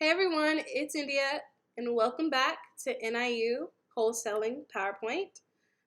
Hey everyone, it's India, and welcome back to NIU Wholesaling PowerPoint.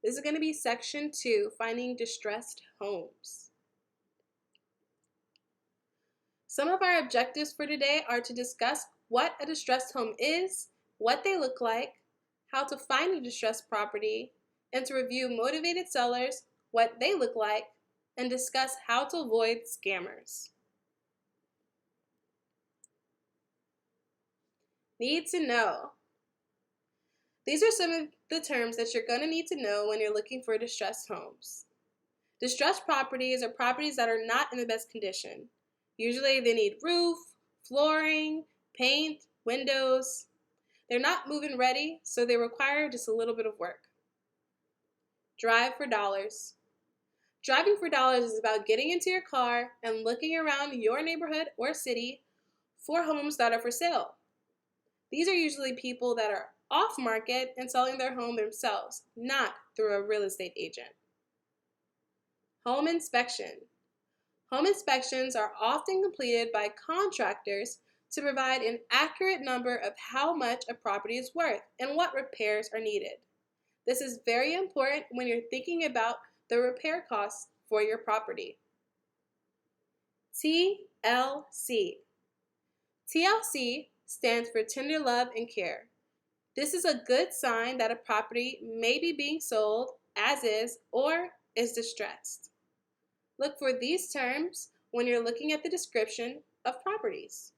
This is going to be section 2, finding distressed homes. Some of our objectives for today are to discuss what a distressed home is, what they look like, how to find a distressed property, and to review motivated sellers, what they look like, and discuss how to avoid scammers. Need to know. These are some of the terms that you're going to need to know when you're looking for distressed homes. Distressed properties are properties that are not in the best condition. Usually they need roof, flooring, paint, windows. They're not move-in ready, so they require just a little bit of work. Drive for dollars. Driving for dollars is about getting into your car and looking around your neighborhood or city for homes that are for sale. These are usually people that are off market and selling their home themselves, not through a real estate agent. Home inspection. Home inspections are often completed by contractors to provide an accurate number of how much a property is worth and what repairs are needed. This is very important when you're thinking about the repair costs for your property. TLC. TLC stands for tender love and care. This is a good sign that a property may be being sold as is or is distressed. Look for these terms when you're looking at the description of properties.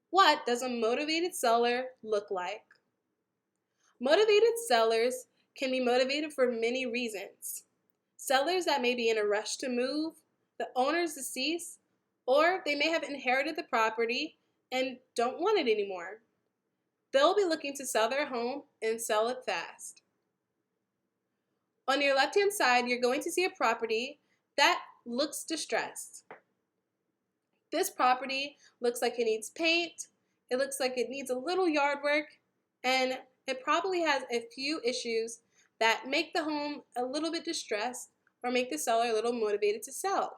What does a motivated seller look like? Motivated sellers can be motivated for many reasons. Sellers that may be in a rush to move, the owner is deceased, or they may have inherited the property and don't want it anymore. They'll be looking to sell their home and sell it fast. On your left-hand side, you're going to see a property that looks distressed. This property looks like it needs paint, it looks like it needs a little yard work, and it probably has a few issues that make the home a little bit distressed or make the seller a little motivated to sell.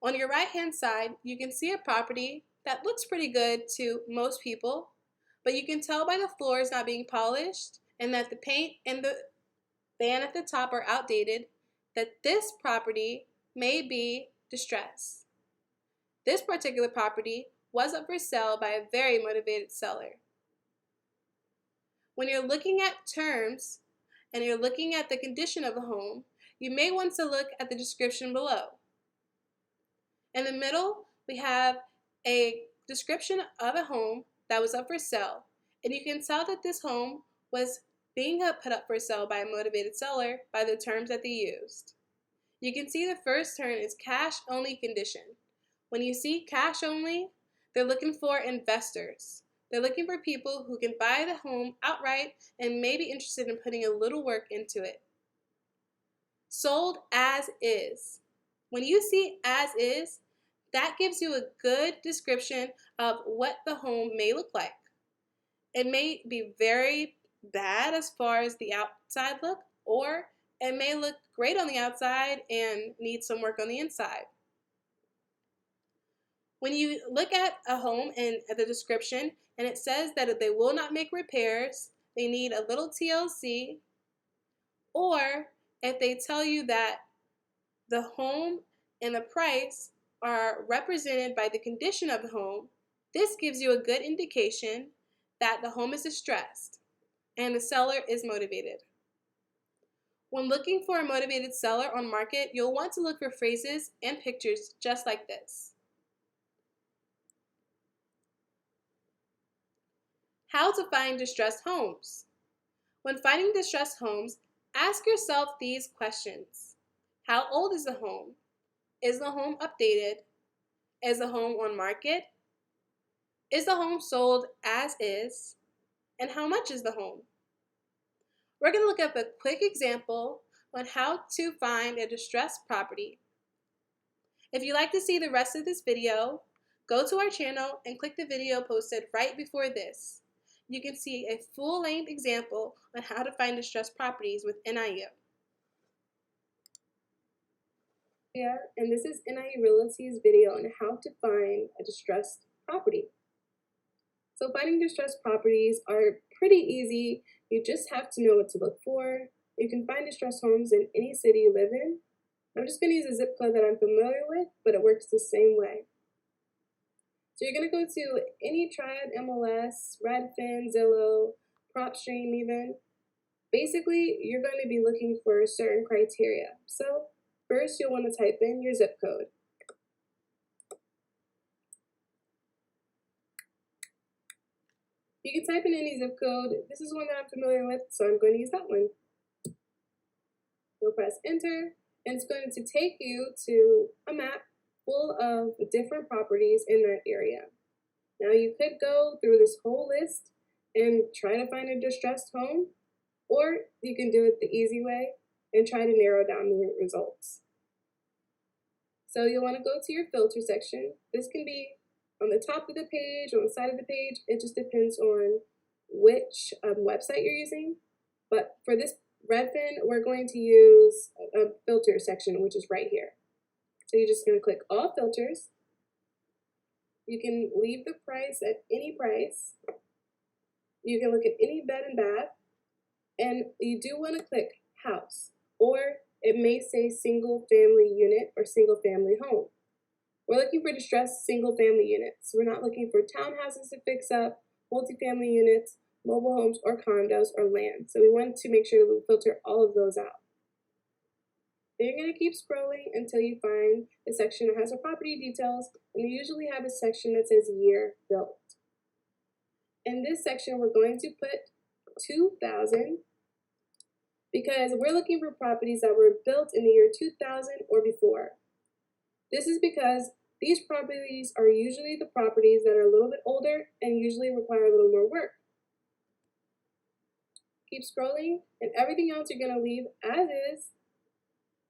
On your right-hand side, you can see a property that looks pretty good to most people, but you can tell by the floors not being polished and that the paint and the band at the top are outdated that this property may be distressed. This particular property was up for sale by a very motivated seller. When you're looking at terms and you're looking at the condition of a home, you may want to look at the description below. In the middle, we have a description of a home that was up for sale, and you can tell that this home was being put up for sale by a motivated seller by the terms that they used. You can see the first term is cash only condition. When you see cash only, they're looking for investors. They're looking for people who can buy the home outright and may be interested in putting a little work into it. Sold as is. When you see as is, that gives you a good description of what the home may look like. It may be very bad as far as the outside look, or it may look great on the outside and need some work on the inside. When you look at a home and at the description and it says that they will not make repairs, they need a little TLC, or if they tell you that the home and the price are represented by the condition of the home, this gives you a good indication that the home is distressed and the seller is motivated. When looking for a motivated seller on market, you'll want to look for phrases and pictures just like this. How to find distressed homes. When finding distressed homes, ask yourself these questions. How old is the home? Is the home updated? Is the home on market? Is the home sold as is? And how much is the home? We're going to look at a quick example on how to find a distressed property. If you'd like to see the rest of this video, go to our channel and click the video posted right before this. You can see a full-length example on how to find distressed properties with NIU. Yeah, and this is NIE Realty's video on how to find a distressed property. So finding distressed properties are pretty easy. You just have to know what to look for. You can find distressed homes in any city you live in. I'm just going to use a zip code that I'm familiar with, but it works the same way. So you're going to go to any Triad MLS, Redfin, Zillow, PropStream even. Basically, you're going to be looking for certain criteria. So first, you'll want to type in your zip code. You can type in any zip code. This is one that I'm familiar with, so I'm going to use that one. You'll press enter, and it's going to take you to a map full of different properties in that area. Now you could go through this whole list and try to find a distressed home, or you can do it the easy way and try to narrow down the results. So you'll want to go to your filter section. This can be on the top of the page, on the side of the page. It just depends on which website you're using. But for this Redfin, we're going to use a filter section, which is right here. So you're just going to click all filters. You can leave the price at any price. You can look at any bed and bath. And you do want to click house, or it may say single family unit or single family home. We're looking for distressed single family units. We're not looking for townhouses to fix up, multifamily units, mobile homes, or condos or land. So we want to make sure that we filter all of those out. Then you're going to keep scrolling until you find a section that has our property details, and we usually have a section that says year built. In this section, we're going to put 2000 because we're looking for properties that were built in the year 2000 or before. This is because these properties are usually the properties that are a little bit older and usually require a little more work. Keep scrolling, and everything else you're going to leave as is.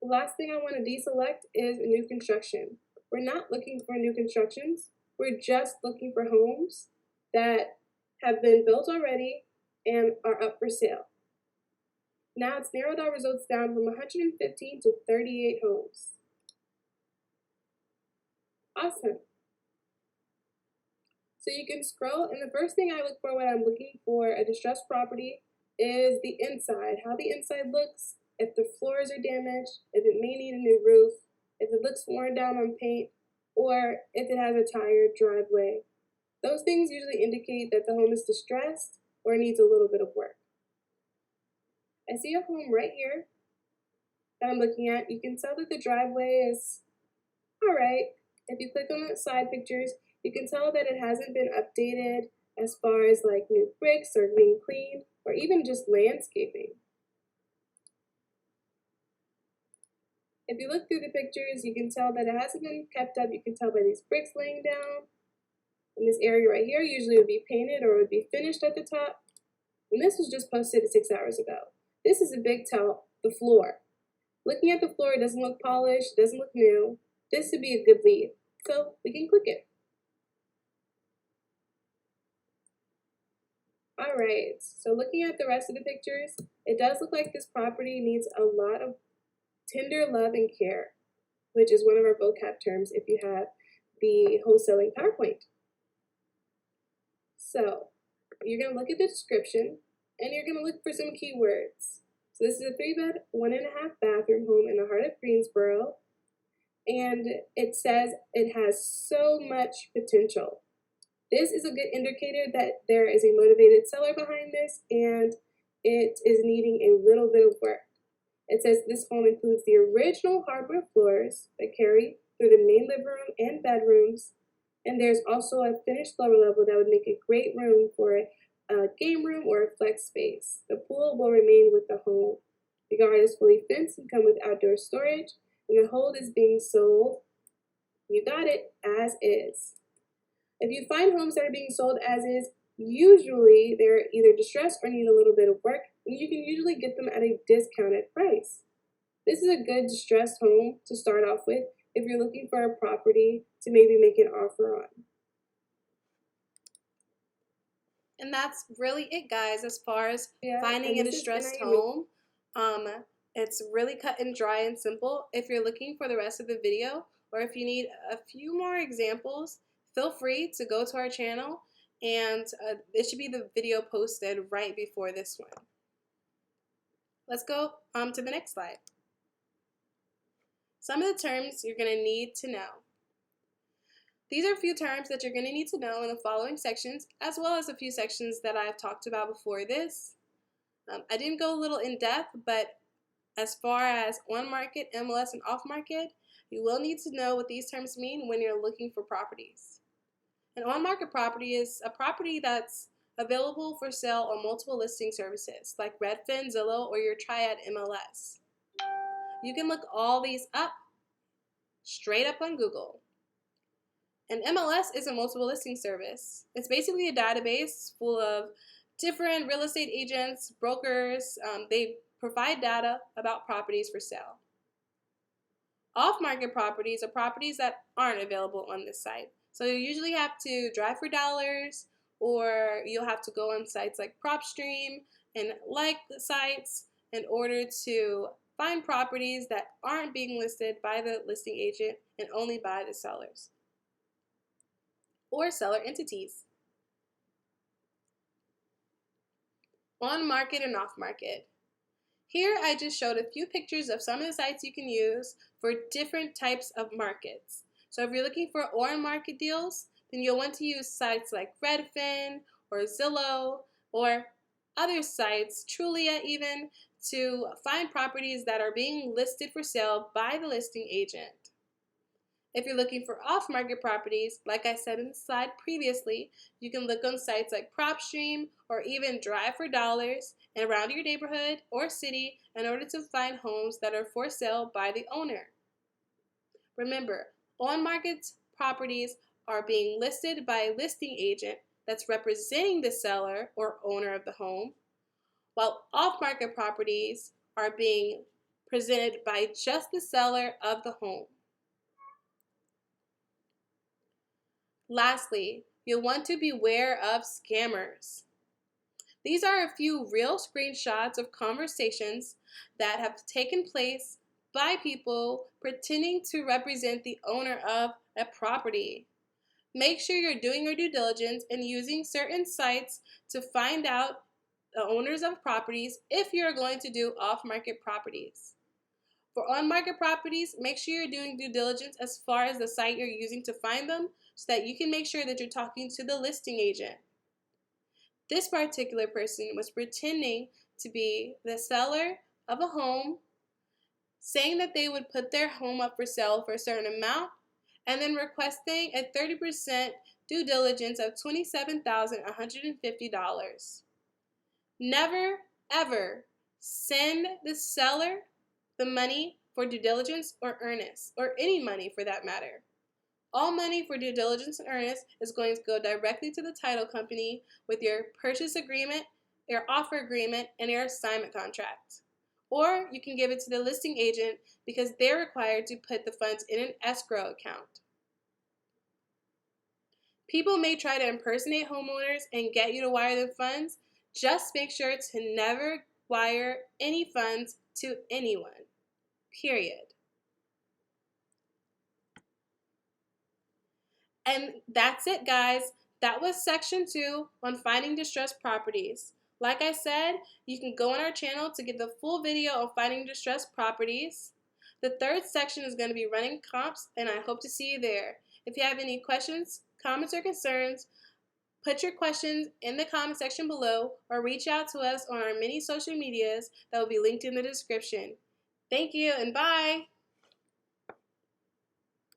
The last thing I want to deselect is new construction. We're not looking for new constructions. We're just looking for homes that have been built already and are up for sale. Now it's narrowed our results down from 115 to 38 homes. Awesome. So you can scroll, and the first thing I look for when I'm looking for a distressed property is the inside, how the inside looks, if the floors are damaged, if it may need a new roof, if it looks worn down on paint, or if it has a tired driveway. Those things usually indicate that the home is distressed or needs a little bit of work. I see a home right here that I'm looking at. You can tell that the driveway is all right. If you click on the side pictures, you can tell that it hasn't been updated as far as like new bricks or being cleaned or even just landscaping. If you look through the pictures, you can tell that it hasn't been kept up. You can tell by these bricks laying down. And this area right here usually would be painted or would be finished at the top. And this was just posted 6 hours ago. This is a big tell, the floor. Looking at the floor, it doesn't look polished, it doesn't look new. This would be a good lead, so we can click it. All right, so looking at the rest of the pictures, it does look like this property needs a lot of tender love and care, which is one of our vocab terms if you have the wholesaling PowerPoint. So you're going to look at the description, and you're going to look for some keywords. So this is a 3-bed, 1.5 bathroom home in the heart of Greensboro. And it says it has so much potential. This is a good indicator that there is a motivated seller behind this and it is needing a little bit of work. It says this home includes the original hardwood floors that carry through the main living room and bedrooms, and there's also a finished lower level that would make a great room for a game room or a flex space. The pool will remain with the home. The yard is fully fenced and come with outdoor storage, and the hold is being sold. You got it, as is. If you find homes that are being sold as is, usually they're either distressed or need a little bit of work, and you can usually get them at a discounted price. This is a good distressed home to start off with if you're looking for a property to maybe make an offer on. And that's really it, guys, as far as finding a distressed home. It's really cut and dry and simple. If you're looking for the rest of the video, or if you need a few more examples, feel free to go to our channel, and it should be the video posted right before this one. Let's go to the next slide. Some of the terms you're going to need to know. These are a few terms that you're going to need to know in the following sections, as well as a few sections that I've talked about before this. I didn't go a little in depth, but as far as on market, MLS, and off market, you will need to know what these terms mean when you're looking for properties. An on market property is a property that's available for sale on multiple listing services like Redfin, Zillow, or your Triad MLS. You can look all these up straight up on Google. An MLS is a multiple listing service. It's basically a database full of different real estate agents, brokers. They provide data about properties for sale. Off-market properties are properties that aren't available on this site. So you usually have to drive for dollars, or you'll have to go on sites like PropStream and like sites in order to find properties that aren't being listed by the listing agent and only by the sellers or seller entities. On market and off market. Here I just showed a few pictures of some of the sites you can use for different types of markets. So if you're looking for on market deals, then you'll want to use sites like Redfin or Zillow or other sites, Trulia even, to find properties that are being listed for sale by the listing agent. If you're looking for off-market properties, like I said in the slide previously, you can look on sites like PropStream or even Drive for Dollars and around your neighborhood or city in order to find homes that are for sale by the owner. Remember, on-market properties are being listed by a listing agent that's representing the seller or owner of the home, while off-market properties are being presented by just the seller of the home. Lastly, you'll want to beware of scammers. These are a few real screenshots of conversations that have taken place by people pretending to represent the owner of a property. Make sure you're doing your due diligence and using certain sites to find out the owners of properties if you're going to do off-market properties. For on-market properties, make sure you're doing due diligence as far as the site you're using to find them so that you can make sure that you're talking to the listing agent. This particular person was pretending to be the seller of a home, saying that they would put their home up for sale for a certain amount, and then requesting a 30% due diligence of $27,150. Never, ever send the seller the money for due diligence or earnest, or any money for that matter. All money for due diligence and earnest is going to go directly to the title company with your purchase agreement, your offer agreement, and your assignment contract. Or you can give it to the listing agent because they're required to put the funds in an escrow account. People may try to impersonate homeowners and get you to wire them funds. Just make sure to never wire any funds to anyone. Period. And that's it, guys. That was section 2 on finding distressed properties. Like I said, you can go on our channel to get the full video on finding distressed properties. The third section is going to be running comps, and I hope to see you there. If you have any questions, comments, or concerns, put your questions in the comment section below or reach out to us on our many social medias that will be linked in the description. Thank you and bye!